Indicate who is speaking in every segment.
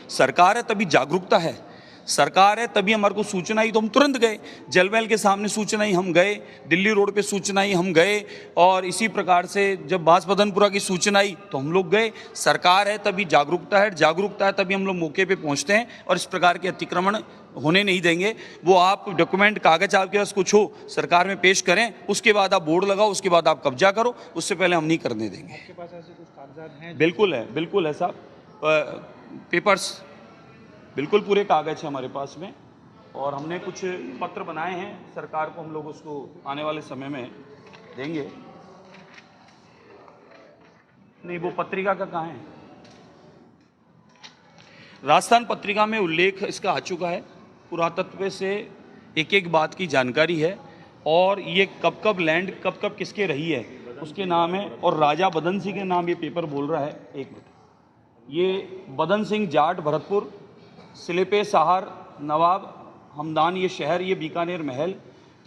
Speaker 1: सरकार है तभी जागरूकता है, सरकार है तभी हमारे को सूचना आई तो हम तुरंत गए। जलमहल के सामने सूचना आई हम गए, दिल्ली रोड पे सूचना आई हम गए, और इसी प्रकार से जब बांसबदनपुरा की सूचना आई तो हम लोग गए। सरकार है तभी जागरूकता है, जागरूकता है तभी हम लोग मौके पे पहुंचते हैं और इस प्रकार के अतिक्रमण होने नहीं देंगे। वो आप डॉक्यूमेंट कागज आपके पास कुछ हो सरकार में पेश करें, उसके बाद आप बोर्ड लगाओ, उसके बाद आप कब्जा करो, उससे पहले हम नहीं करने देंगे।
Speaker 2: आपके पास ऐसे कुछ कागजात हैं?
Speaker 1: बिल्कुल है साहब, पेपर्स बिल्कुल पूरे कागज है हमारे पास में, और हमने कुछ पत्र बनाए हैं सरकार को, हम लोग उसको आने वाले समय में देंगे। नहीं, वो पत्रिका का कहाँ है? राजस्थान पत्रिका में उल्लेख इसका आ चुका है, पुरातत्व से एक एक बात की जानकारी है, और ये कब कब लैंड कब कब किसके रही है उसके नाम है, और राजा बदन सिंह के नाम ये पेपर बोल रहा है। एक मिनट, ये बदन सिंह जाट भरतपुर, सिलेपे सहार नवाब हमदान ये शहर, ये बीकानेर महल,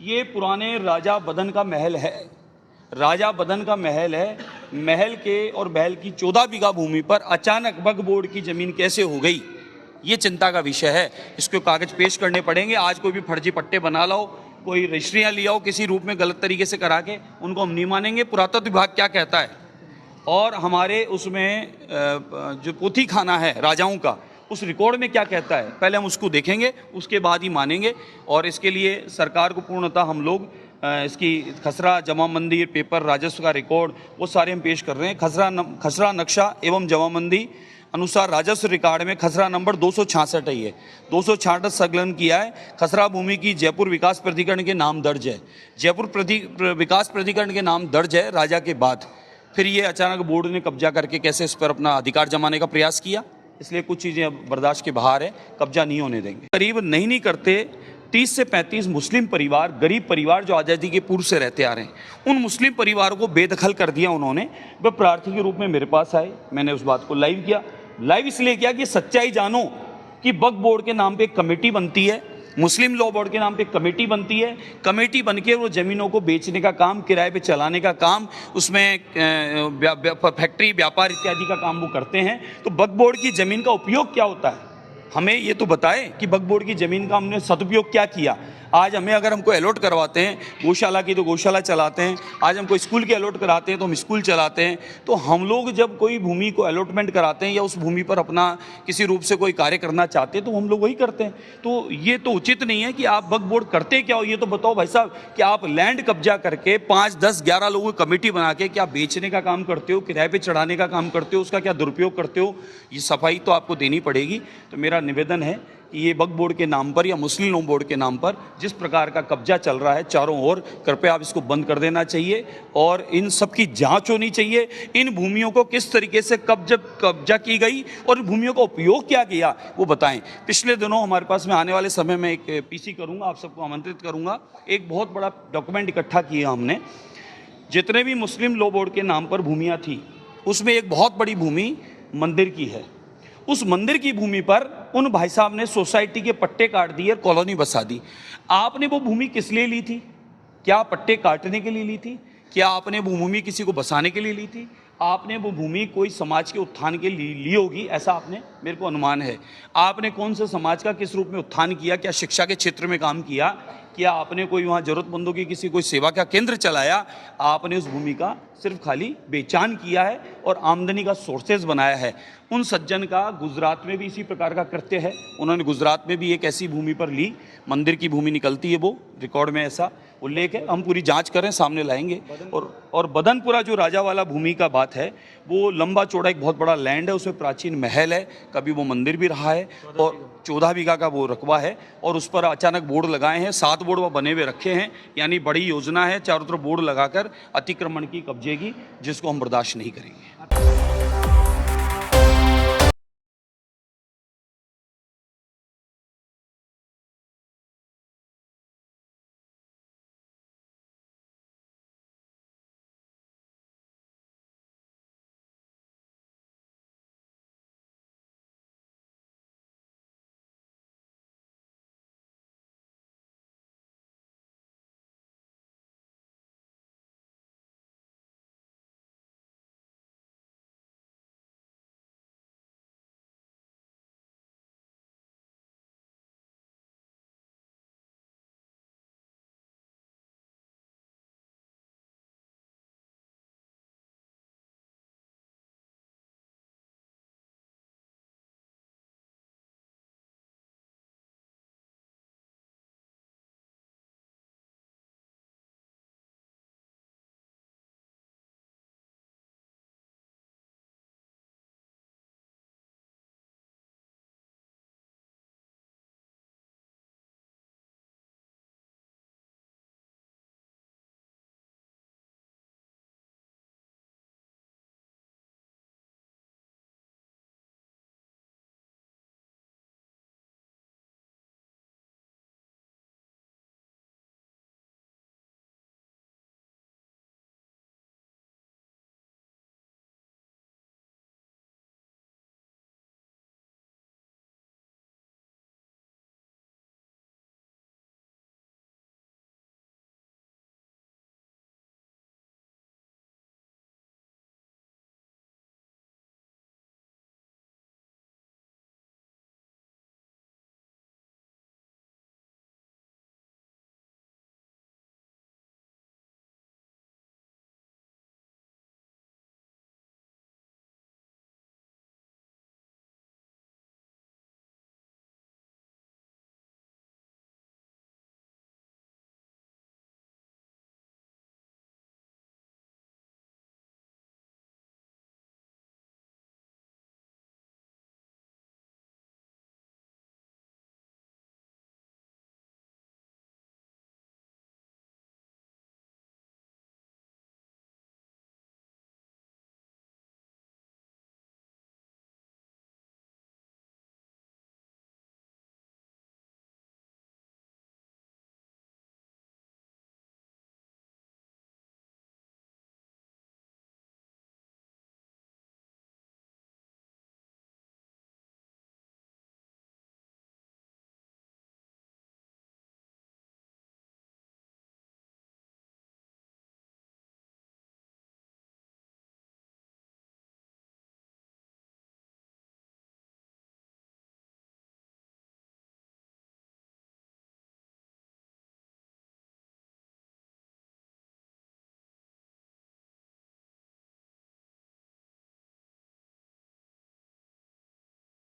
Speaker 1: ये पुराने राजा बदन का महल है, राजा बदन का महल है। महल के और महल की 14 बीघा भूमि पर अचानक वक्फ बोर्ड की जमीन कैसे हो गई, ये चिंता का विषय है। इसको कागज पेश करने पड़ेंगे। आज कोई भी फर्जी पट्टे बना लाओ, कोई रजिस्ट्रियाँ ले आओ किसी रूप में गलत तरीके से करा के, उनको हम नहीं मानेंगे। पुरातत्व विभाग क्या कहता है, और हमारे उसमें जो पोथी खाना है राजाओं का, उस रिकॉर्ड में क्या कहता है, पहले हम उसको देखेंगे, उसके बाद ही मानेंगे। और इसके लिए सरकार को पूर्णतः हम लोग इसकी खसरा जमाबंदी पेपर राजस्व का रिकॉर्ड वो सारे हम पेश कर रहे हैं। खसरा नक्शा एवं जमाबंदी अनुसार राजस्व रिकॉर्ड में खसरा नंबर 266 है, ये 266 संकलन किया है। खसरा भूमि की जयपुर विकास प्राधिकरण के नाम दर्ज है, जयपुर विकास प्राधिकरण के नाम दर्ज है राजा के बाद। फिर ये अचानक बोर्ड ने कब्जा करके कैसे इस पर अपना अधिकार जमाने का प्रयास किया, इसलिए कुछ चीज़ें अब बर्दाश्त के बाहर है, कब्जा नहीं होने देंगे। करीब नहीं करते 30 से 35 मुस्लिम परिवार, गरीब परिवार जो आज़ादी के पूर्व से रहते आ रहे हैं, उन मुस्लिम परिवारों को बेदखल कर दिया उन्होंने। वह प्रार्थी के रूप में मेरे पास आए, मैंने उस बात को लाइव किया। लाइव इसलिए किया कि सच्चाई जानो कि वक्फ बोर्ड के नाम पे एक कमेटी बनती है, मुस्लिम लॉ बोर्ड के नाम पे कमेटी बनती है, कमेटी बनके वो ज़मीनों को बेचने का काम, किराए पे चलाने का काम, उसमें फैक्ट्री व्यापार इत्यादि का काम वो करते हैं। तो वक्फ बोर्ड की ज़मीन का उपयोग क्या होता है, हमें ये तो बताएं कि वक्फ बोर्ड की ज़मीन का हमने सदुपयोग क्या किया। आज हमें अगर हमको अलॉट करवाते हैं गौशाला की तो गौशाला चलाते हैं, आज हमको स्कूल की अलॉट कराते हैं तो हम स्कूल चलाते हैं। तो हम लोग जब कोई भूमि को अलॉटमेंट कराते हैं या उस भूमि पर अपना किसी रूप से कोई कार्य करना चाहते हैं तो हम लोग वही करते हैं। तो ये तो उचित नहीं है कि आप वक्फ बोर्ड करते क्या हो, ये तो बताओ भाई साहब कि आप लैंड कब्जा करके 5, 10, 11 लोगों की कमेटी बना के क्या बेचने का काम करते हो, किराए पर चढ़ाने का काम करते हो, उसका क्या दुरुपयोग करते हो, ये सफाई तो आपको देनी पड़ेगी। तो मेरा निवेदन है कि ये वक्फ बोर्ड के नाम पर या मुस्लिम लॉ बोर्ड के नाम पर जिस प्रकार का कब्जा चल रहा है चारों ओर, कृपया आप इसको बंद कर देना चाहिए और इन सब की जांच होनी चाहिए। इन भूमियों को किस तरीके से कब्जा की गई और भूमियों का उपयोग क्या किया वो बताएं। पिछले दिनों हमारे पास में आने वाले समय में एक पीसी करूंगा, आप सबको आमंत्रित करूंगा, एक बहुत बड़ा डॉक्यूमेंट इकट्ठा किया हमने। जितने भी मुस्लिम लॉ बोर्ड के नाम पर भूमियाँ थी उसमें एक बहुत बड़ी भूमि मंदिर की है। उस मंदिर की भूमि पर उन भाई साहब ने सोसाइटी के पट्टे काट दिए, कॉलोनी बसा दी। आपने वो भूमि किस लिए ली थी? क्या पट्टे काटने के लिए ली थी? क्या आपने वो भूमि किसी को बसाने के लिए ली थी? आपने वो भूमि कोई समाज के उत्थान के लिए ली होगी, ऐसा आपने, मेरे को अनुमान है। आपने कौन से समाज का किस रूप में उत्थान किया? क्या शिक्षा के क्षेत्र में काम किया? क्या आपने कोई वहाँ ज़रूरतमंदों की किसी कोई सेवा का केंद्र चलाया? आपने उस भूमि का सिर्फ खाली बेचान किया है और आमदनी का सोर्सेज बनाया है। उन सज्जन का गुजरात में भी इसी प्रकार का कृत्य है। उन्होंने गुजरात में भी एक ऐसी भूमि पर ली, मंदिर की भूमि निकलती है, वो रिकॉर्ड में ऐसा उल्लेख है। हम पूरी जांच करें, सामने लाएंगे। और बदनपुरा जो राजा वाला भूमि का बात है, वो लंबा चौड़ा एक बहुत बड़ा लैंड है, उसमें प्राचीन महल है, कभी वो मंदिर भी रहा है और 14 बीघा का वो रकबा है। और उस पर अचानक बोर्ड लगाए हैं, 7 बोर्ड वो बने हुए रखे हैं, यानी बड़ी योजना है चारों तरफ बोर्ड लगाकर अतिक्रमण की, कब्जे की, जिसको हम बर्दाश्त नहीं करेंगे।